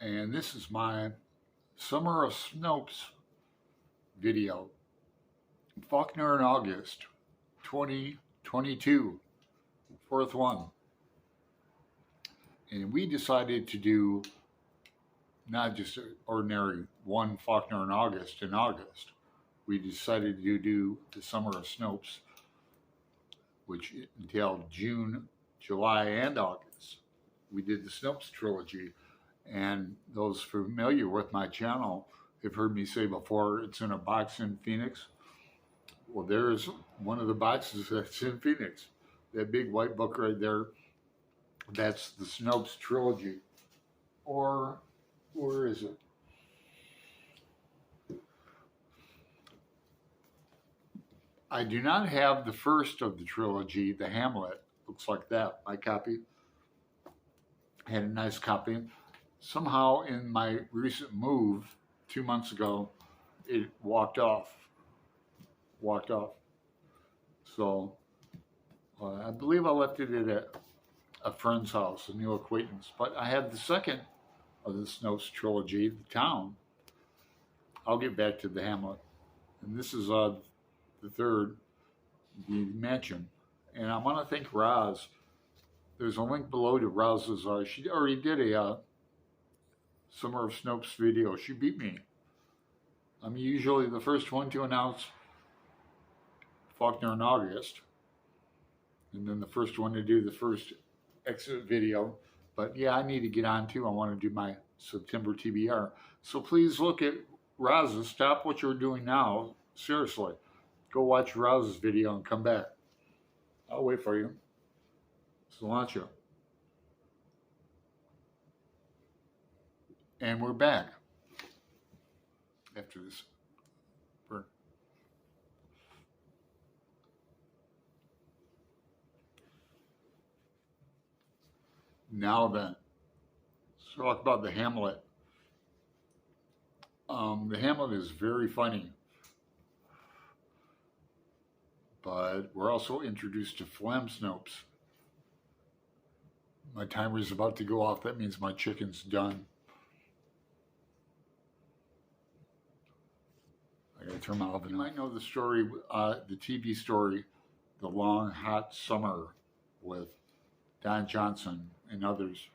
and this is my Summer of Snopes video. Faulkner in August 2022, fourth one. And we decided to do not just ordinary one Faulkner in August. We decided to do the Summer of Snopes, which entailed June, July, and August. We did the Snopes trilogy, and those familiar with my channel have heard me say before, it's in a box in Phoenix. Well, there's one of the boxes that's in Phoenix. That big white book right there, that's the Snopes trilogy. Or, where is it? I do not have the first of the trilogy, the Hamlet. Looks like that. My copy had a nice copy. Somehow in my recent move 2 months ago, it walked off. So I believe I left it at a friend's house, a new acquaintance. But I have the second of the Snopes trilogy, The Town. I'll get back to the Hamlet. And this is the third, The Mansion. And I want to thank Roz. There's a link below to Roz's. She already did a Summer of Snopes video. She beat me. I'm usually the first one to announce Faulkner in August, and then the first one to do the first exit video. But yeah, I need to get on too. I want to do my September TBR. So please look at Roz's. Stop what you're doing now. Seriously. Go watch Roz's video and come back. I'll wait for you. Cilantro. And we're back after this burn. Now then, let's talk about the Hamlet. The Hamlet is very funny, but we're also introduced to Phlegm Snopes. My timer is about to go off. That means my chicken's done. I gotta turn my oven. You might know the story, the TV story, The Long Hot Summer, with Don Johnson and others.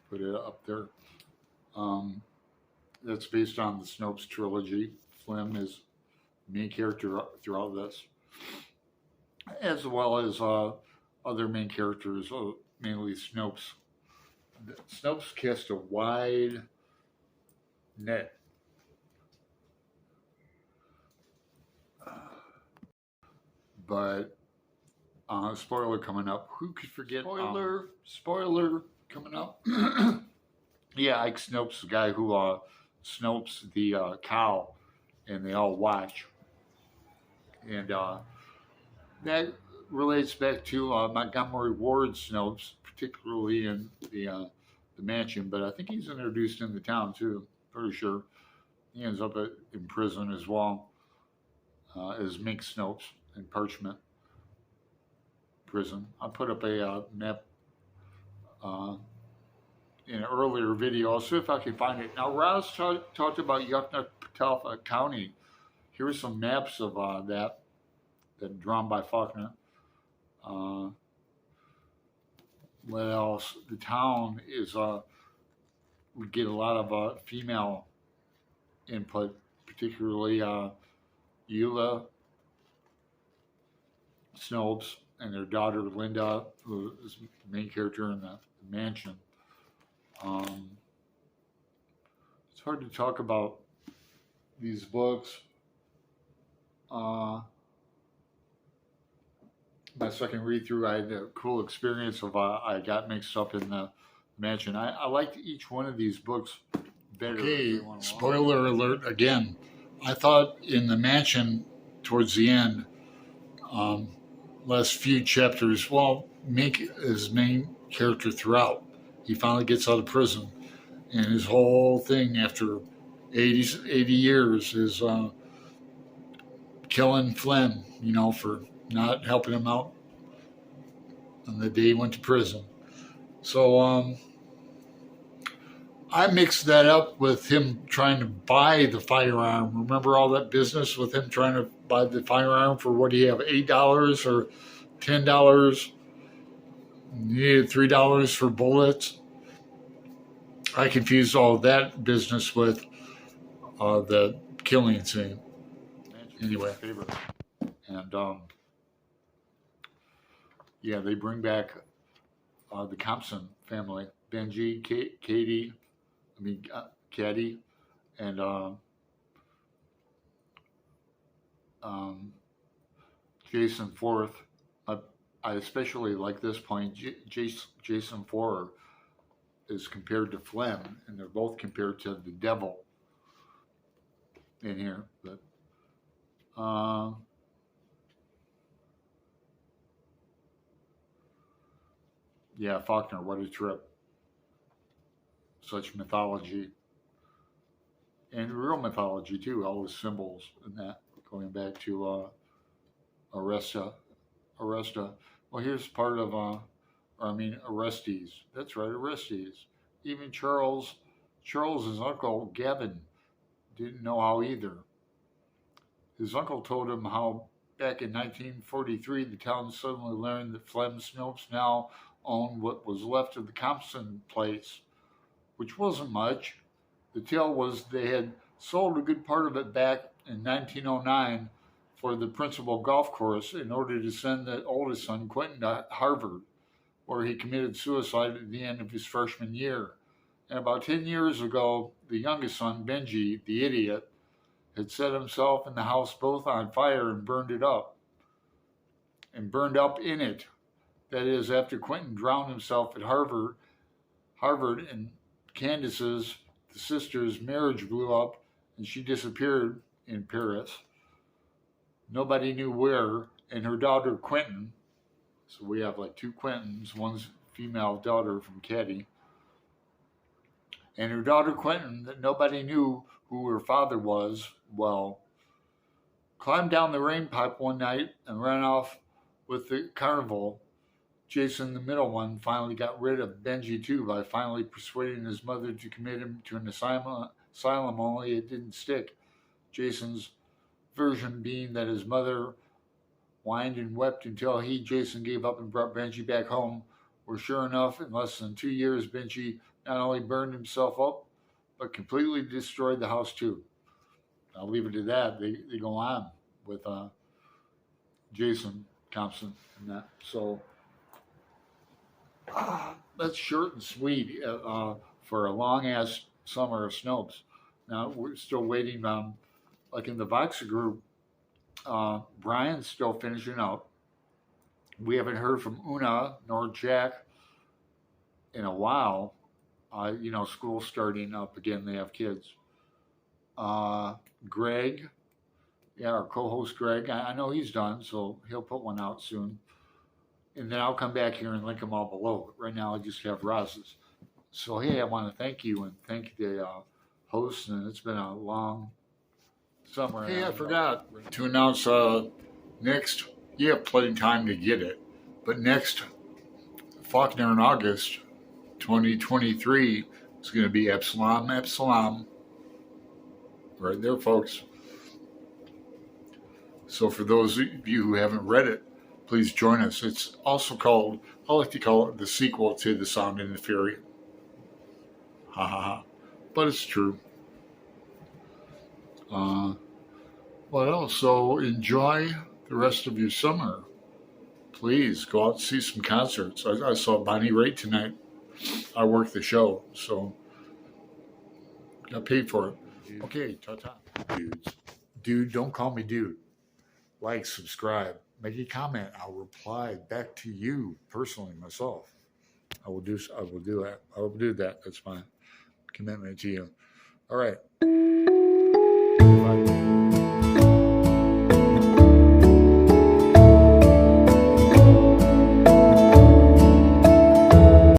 Put it up there. That's based on the Snopes trilogy. Phlegm is the main character throughout this, as well as other main characters, mainly Snopes. Snopes cast a wide net. But spoiler coming up. Who could forget? Spoiler coming up. Yeah, Ike Snopes, the guy who Snopes the cow, and they all watch. And that relates back to Montgomery Ward Snopes, particularly in the Mansion. But I think he's introduced in The Town too. Pretty sure he ends up in prison as well as Mink Snopes in Parchment prison. I put up a map in an earlier video. I'll see if I can find it. Now, Roz talked about Yoknapatawpha County. Here's some maps of that drawn by Faulkner. What else? The town is, we get a lot of female input, particularly Eula Snopes and their daughter Linda, who is the main character in the Mansion. It's hard to talk about these books. My second read through, I had a cool experience of I got mixed up in the Mansion. I liked each one of these books better. Okay, spoiler alert again. I thought in the Mansion towards the end, last few chapters, well, Mink is main character throughout. He finally gets out of prison, and his whole thing after 80 years is killing Phlegm, for not helping him out on the day he went to prison. So I mixed that up with him trying to buy the firearm. Remember all that business with him trying to buy the firearm for what do you have, $8 or $10? You needed $3 for bullets. I confused all of that business with the killing scene. Anyway, and yeah, they bring back the Thompson family, Benji, Katie, Caddy, and Jason Forth. I especially like this point. Jason Forth is compared to Flem, and they're both compared to the devil in here. But yeah, Faulkner, what a trip. Such mythology. And real mythology, too. All the symbols and that, going back to Aresta. Well, here's part of, Orestes. That's right, Orestes. Even Charles's uncle, Gavin, didn't know how either. His uncle told him how back in 1943, the town suddenly learned that Flem Snopes now owned what was left of the Thompson place, which wasn't much. The tale was they had sold a good part of it back in 1909 for the principal golf course in order to send the oldest son, Quentin, to Harvard, where he committed suicide at the end of his freshman year. And about 10 years ago, the youngest son, Benji, the idiot, had set himself and the house both on fire and burned it up. And burned up in it. That is, after Quentin drowned himself at Harvard and Candace's, the sister's, marriage blew up and she disappeared in Paris. Nobody knew where, and her daughter Quentin, so we have like two Quentins, one's female daughter from Caddy, and her daughter Quentin, that nobody knew who her father was, well, climbed down the rain pipe one night and ran off with the carnival. Jason, the middle one, finally got rid of Benji too by finally persuading his mother to commit him to an asylum, only it didn't stick. Jason's version being that his mother whined and wept until Jason, gave up and brought Benji back home, where sure enough, in less than 2 years, Benji not only burned himself up, but completely destroyed the house too. I'll leave it to that. They go on with Jason Thompson and that. So that's short and sweet for a long-ass summer of Snopes. Now, we're still waiting on, like in the Voxer group, Brian's still finishing up. We haven't heard from Una nor Jack in a while. School's starting up again. They have kids. Greg, our co-host Greg, I know he's done, so he'll put one out soon. And then I'll come back here and link them all below. But right now, I just have Roz's. So, hey, I want to thank you and thank the hosts. And it's been a long summer. Hey, I forgot to announce next. You have plenty of time to get it. But next, Faulkner in August 2023 is going to be Epsilon. Right there, folks. So for those of you who haven't read it, please join us. It's also called, I like to call it the sequel to The Sound and the Fury. Ha ha ha. But it's true. So enjoy the rest of your summer. Please go out and see some concerts. I saw Bonnie Raitt tonight. I worked the show, so got paid for it. Okay, ta-ta. Dudes. Dude, don't call me dude. Like, subscribe, make a comment. I'll reply back to you personally, myself. I will do that. I will do that. That's my commitment to you. All right. Bye.